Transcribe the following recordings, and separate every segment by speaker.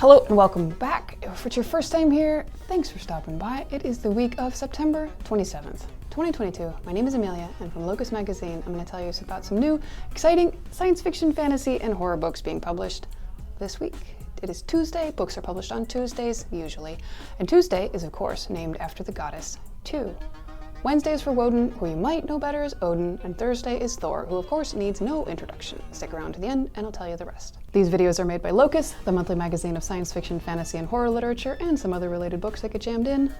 Speaker 1: Hello and welcome back. If it's your first time here, thanks for stopping by. It is the week of September 27th, 2022. My name is Amelia, and from Locus magazine, I'm going to tell you about some new, exciting science fiction, fantasy, and horror books being published this week. It is Tuesday. Books are published on Tuesdays, usually. And Tuesday is, of course, named after the goddess Tu. Wednesday is for Woden, who you might know better as Odin, and Thursday is Thor, who of course needs no introduction. Stick around to the end and I'll tell you the rest. These videos are made by Locus, the monthly magazine of science fiction, fantasy, and horror literature, and some other related books that get jammed in.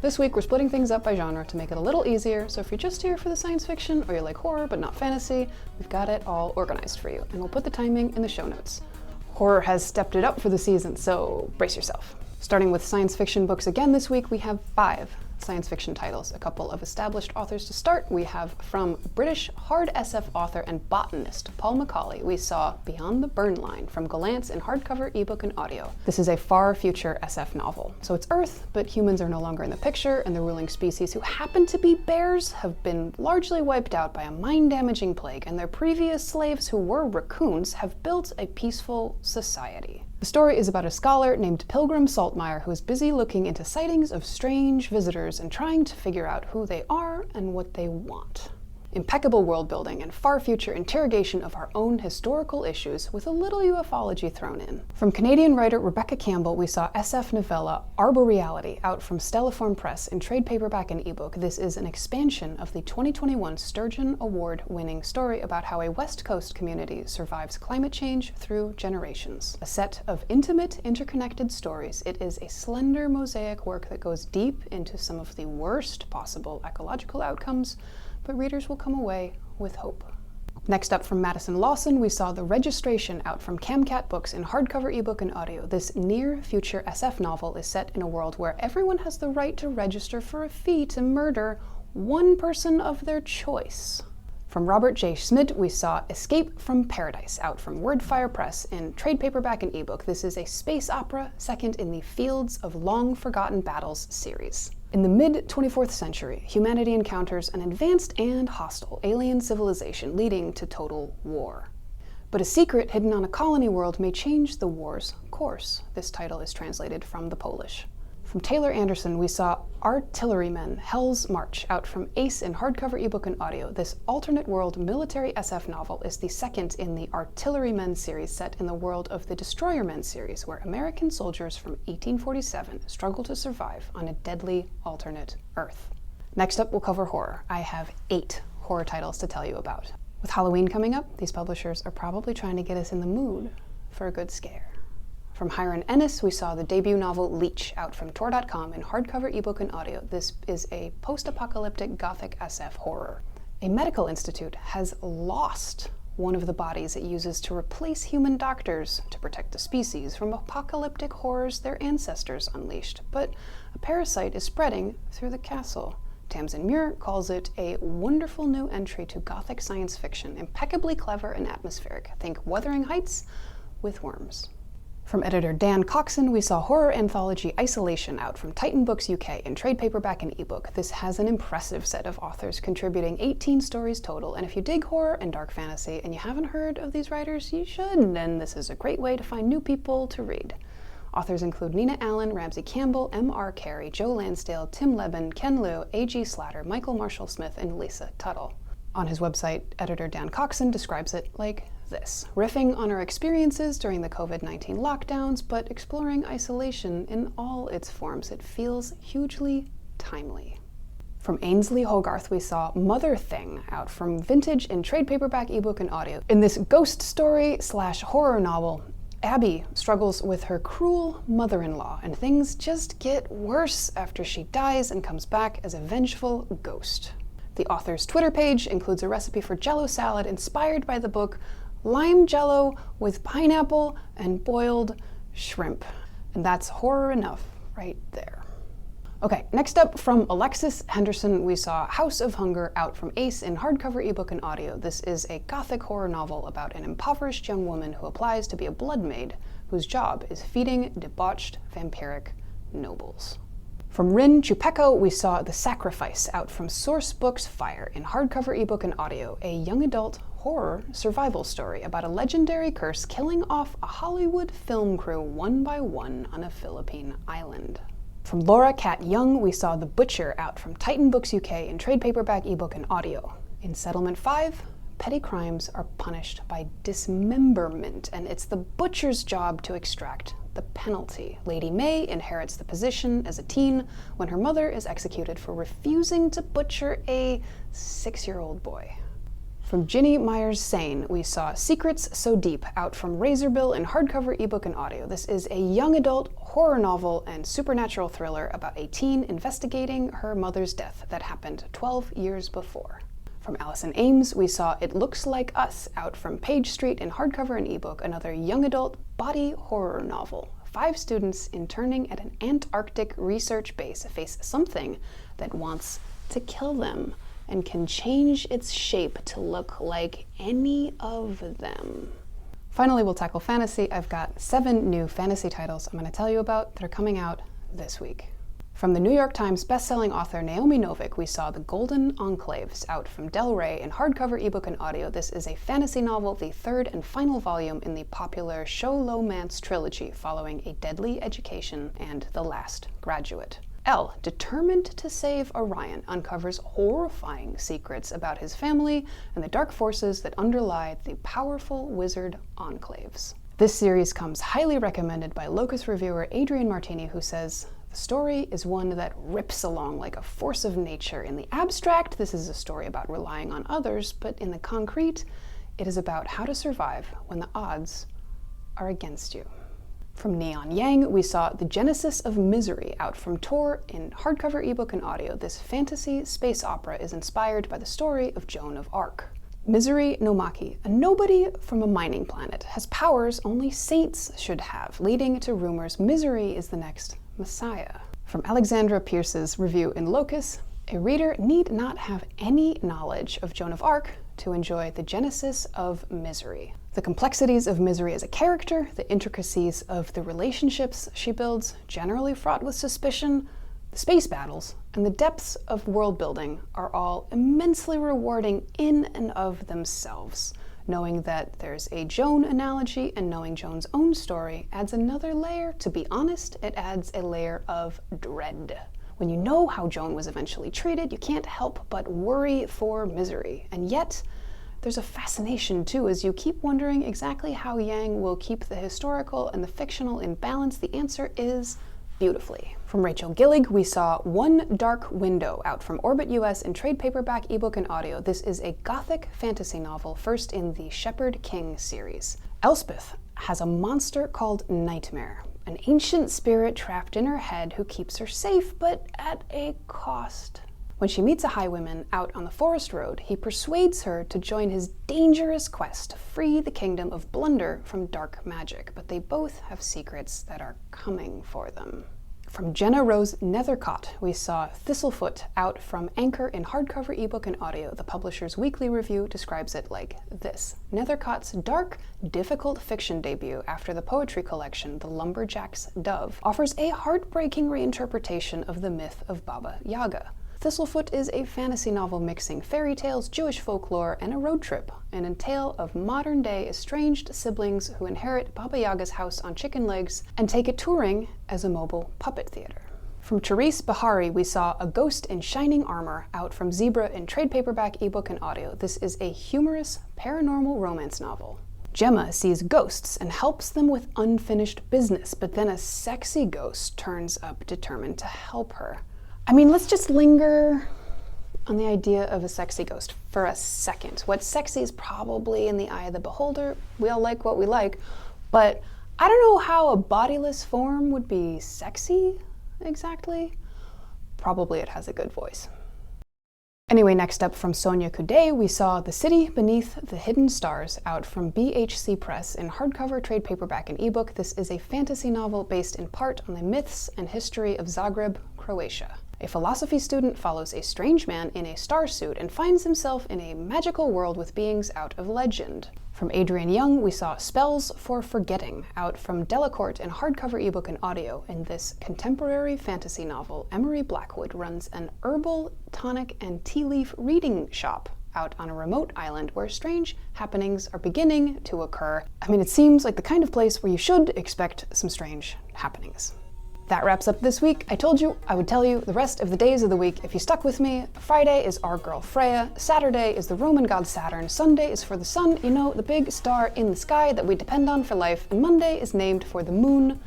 Speaker 1: This week we're splitting things up by genre to make it a little easier, so if you're just here for the science fiction, or you like horror but not fantasy, we've got it all organized for you, and we'll put the timing in the show notes. Horror has stepped it up for the season, so brace yourself. Starting with science fiction books again this week, we have 5 science fiction titles. A couple of established authors to start. We have from British hard SF author and botanist Paul Macaulay, we saw Beyond the Burn Line from Gollancz in hardcover, ebook, and audio. This is a far future SF novel. So it's Earth, but humans are no longer in the picture, and the ruling species, who happen to be bears, have been largely wiped out by a mind-damaging plague, and their previous slaves, who were raccoons, have built a peaceful society. The story is about a scholar named Pilgrim Saltmire who is busy looking into sightings of strange visitors and trying to figure out who they are and what they want. Impeccable world building and far future interrogation of our own historical issues with a little ufology thrown in. From Canadian writer Rebecca Campbell, we saw SF novella Arbor Reality out from Stelliform Press in trade paperback and ebook. This is an expansion of the 2021 Sturgeon Award-winning story about how a West Coast community survives climate change through generations. A set of intimate, interconnected stories, it is a slender mosaic work that goes deep into some of the worst possible ecological outcomes, but readers will come away with hope. Next up from Madison Lawson, we saw The Registration out from Camcat Books in hardcover, ebook, and audio. This near-future SF novel is set in a world where everyone has the right to register for a fee to murder one person of their choice. From Robert J. Schmidt, we saw Escape from Paradise out from Wordfire Press in trade paperback and ebook. This is a space opera second in the Fields of Long-Forgotten Battles series. In the mid-24th century, humanity encounters an advanced and hostile alien civilization leading to total war. But a secret hidden on a colony world may change the war's course. This title is translated from the Polish. From Taylor Anderson, we saw Artillerymen, Hell's March out from Ace in hardcover, ebook, and audio. This alternate world military SF novel is the second in the Artillerymen series set in the world of the Destroyermen series, where American soldiers from 1847 struggle to survive on a deadly alternate Earth. Next up, we'll cover horror. I have 8 horror titles to tell you about. With Halloween coming up, these publishers are probably trying to get us in the mood for a good scare. From Hiron Ennes, we saw the debut novel Leech out from Tor.com in hardcover, ebook, and audio. This is a post-apocalyptic gothic SF horror. A medical institute has lost one of the bodies it uses to replace human doctors to protect the species from apocalyptic horrors their ancestors unleashed, but a parasite is spreading through the castle. Tamsin Muir calls it a wonderful new entry to gothic science fiction, impeccably clever and atmospheric. Think Wuthering Heights with worms. From editor Dan Coxon, we saw horror anthology Isolation out from Titan Books UK in trade paperback and ebook. This has an impressive set of authors contributing 18 stories total, and if you dig horror and dark fantasy and you haven't heard of these writers, you should, and this is a great way to find new people to read. Authors include Nina Allen, Ramsey Campbell, M.R. Carey, Joe Lansdale, Tim Leben, Ken Liu, A.G. Slatter, Michael Marshall Smith, and Lisa Tuttle. On his website, editor Dan Coxon describes it like this: riffing on our experiences during the COVID-19 lockdowns, but exploring isolation in all its forms. It feels hugely timely. From Ainslie Hogarth, we saw Motherthing out from Vintage in trade paperback, ebook, and audio. In this ghost story / horror novel, Abby struggles with her cruel mother-in-law, and things just get worse after she dies and comes back as a vengeful ghost. The author's Twitter page includes a recipe for Jell-O salad inspired by the book Lime Jell-O with pineapple and boiled shrimp. And that's horror enough right there. Okay, next up from Alexis Henderson, we saw House of Hunger out from Ace in hardcover, ebook, and audio. This is a gothic horror novel about an impoverished young woman who applies to be a blood maid whose job is feeding debauched vampiric nobles. From Rin Chupeco, we saw The Sacrifice out from Source Books Fire in hardcover, ebook, and audio, a young adult horror survival story about a legendary curse killing off a Hollywood film crew one by one on a Philippine island. From Laura Cat Young, we saw The Butcher out from Titan Books UK in trade paperback, ebook, and audio. In Settlement 5, petty crimes are punished by dismemberment, and it's the butcher's job to extract the penalty. Lady May inherits the position as a teen when her mother is executed for refusing to butcher a 6-year-old boy. From Ginny Myers Sane, we saw Secrets So Deep out from Razorbill in hardcover, ebook, and audio. This is a young adult horror novel and supernatural thriller about a teen investigating her mother's death that happened 12 years before. From Alison Ames, we saw It Looks Like Us out from Page Street in hardcover and ebook, another young adult body horror novel. 5 students interning at an Antarctic research base face something that wants to kill them and can change its shape to look like any of them. Finally, we'll tackle fantasy. I've got 7 new fantasy titles I'm going to tell you about that are coming out this week. From the New York Times bestselling author Naomi Novik, we saw The Golden Enclaves out from Del Rey in hardcover, ebook, and audio. This is a fantasy novel, the 3rd and final volume in the popular Sholomance trilogy following A Deadly Education and The Last Graduate. Elle, determined to save Orion, uncovers horrifying secrets about his family and the dark forces that underlie the powerful wizard enclaves. This series comes highly recommended by Locus reviewer Adrian Martini, who says, "The story is one that rips along like a force of nature. In the abstract, this is a story about relying on others, but in the concrete, it is about how to survive when the odds are against you." From Neon Yang, we saw The Genesis of Misery out from Tor in hardcover, ebook, and audio. This fantasy space opera is inspired by the story of Joan of Arc. Misery no Maki, a nobody from a mining planet, has powers only saints should have, leading to rumors Misery is the next Messiah. From Alexandra Pierce's review in Locus, a reader need not have any knowledge of Joan of Arc to enjoy The Genesis of Misery. The complexities of Misery as a character, the intricacies of the relationships she builds, generally fraught with suspicion, the space battles, and the depths of world building are all immensely rewarding in and of themselves. Knowing that there's a Joan analogy and knowing Joan's own story adds another layer. To be honest, it adds a layer of dread. When you know how Joan was eventually treated, you can't help but worry for Misery. And yet, there's a fascination too, as you keep wondering exactly how Yang will keep the historical and the fictional in balance. The answer is beautifully. From Rachel Gillig, we saw One Dark Window out from Orbit US in trade paperback, ebook, and audio. This is a gothic fantasy novel, first in the Shepherd King series. Elspeth has a monster called Nightmare, an ancient spirit trapped in her head who keeps her safe, but at a cost. When she meets a highwayman out on the forest road, he persuades her to join his dangerous quest to free the kingdom of Blunder from dark magic, but they both have secrets that are coming for them. From Jenna Rose Nethercott, we saw Thistlefoot out from Anchor in hardcover, ebook, and audio. The publisher's weekly review describes it like this: Nethercott's dark, difficult fiction debut after the poetry collection The Lumberjack's Dove offers a heartbreaking reinterpretation of the myth of Baba Yaga. Thistlefoot is a fantasy novel mixing fairy tales, Jewish folklore, and a road trip, and a tale of modern-day estranged siblings who inherit Baba Yaga's house on chicken legs and take it touring as a mobile puppet theater. From Therese Beharrie, we saw A Ghost in Shining Armor out from Zebra in trade paperback, ebook, and audio. This is a humorous paranormal romance novel. Gemma sees ghosts and helps them with unfinished business, but then a sexy ghost turns up determined to help her. I mean, let's just linger on the idea of a sexy ghost for a second. What's sexy is probably in the eye of the beholder. We all like what we like, but I don't know how a bodiless form would be sexy exactly. Probably it has a good voice. Anyway, next up from Sonya Kudei, we saw The City Beneath the Hidden Stars out from BHC Press in hardcover, trade paperback, and ebook. This is a fantasy novel based in part on the myths and history of Zagreb, Croatia. A philosophy student follows a strange man in a starsuit and finds himself in a magical world with beings out of legend. From Adrian Young, we saw Spells for Forgetting out from Delacorte in hardcover, ebook, and audio. In this contemporary fantasy novel, Emery Blackwood runs an herbal, tonic, and tea leaf reading shop out on a remote island where strange happenings are beginning to occur. I mean, it seems like the kind of place where you should expect some strange happenings. That wraps up this week. I told you I would tell you the rest of the days of the week if you stuck with me. Friday is our girl Freya, Saturday is the Roman god Saturn, Sunday is for the sun, you know, the big star in the sky that we depend on for life, and Monday is named for the moon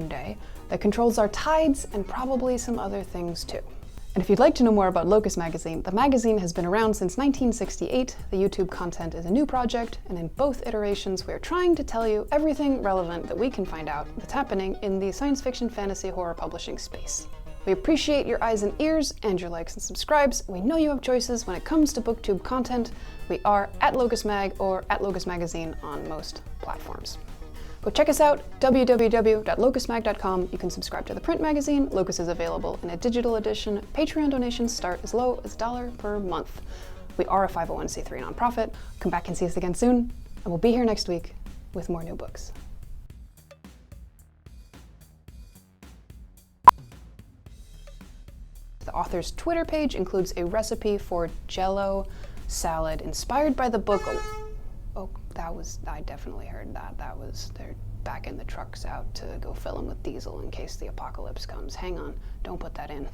Speaker 1: day, that controls our tides and probably some other things too. And if you'd like to know more about Locus magazine, the magazine has been around since 1968, the YouTube content is a new project, and in both iterations we are trying to tell you everything relevant that we can find out that's happening in the science fiction, fantasy, horror publishing space. We appreciate your eyes and ears and your likes and subscribes. We know you have choices when it comes to booktube content. We are at Locus Mag or at Locus Magazine on most platforms. Go check us out, www.locusmag.com. You can subscribe to the print magazine. Locus is available in a digital edition. Patreon donations start as low as $1 per month. We are a 501c3 nonprofit. Come back and see us again soon, and we'll be here next week with more new books. The author's Twitter page includes a recipe for Jell-O salad inspired by the book. Oh, I definitely heard that. They're backing the trucks out to go fill them with diesel in case the apocalypse comes. Hang on, don't put that in.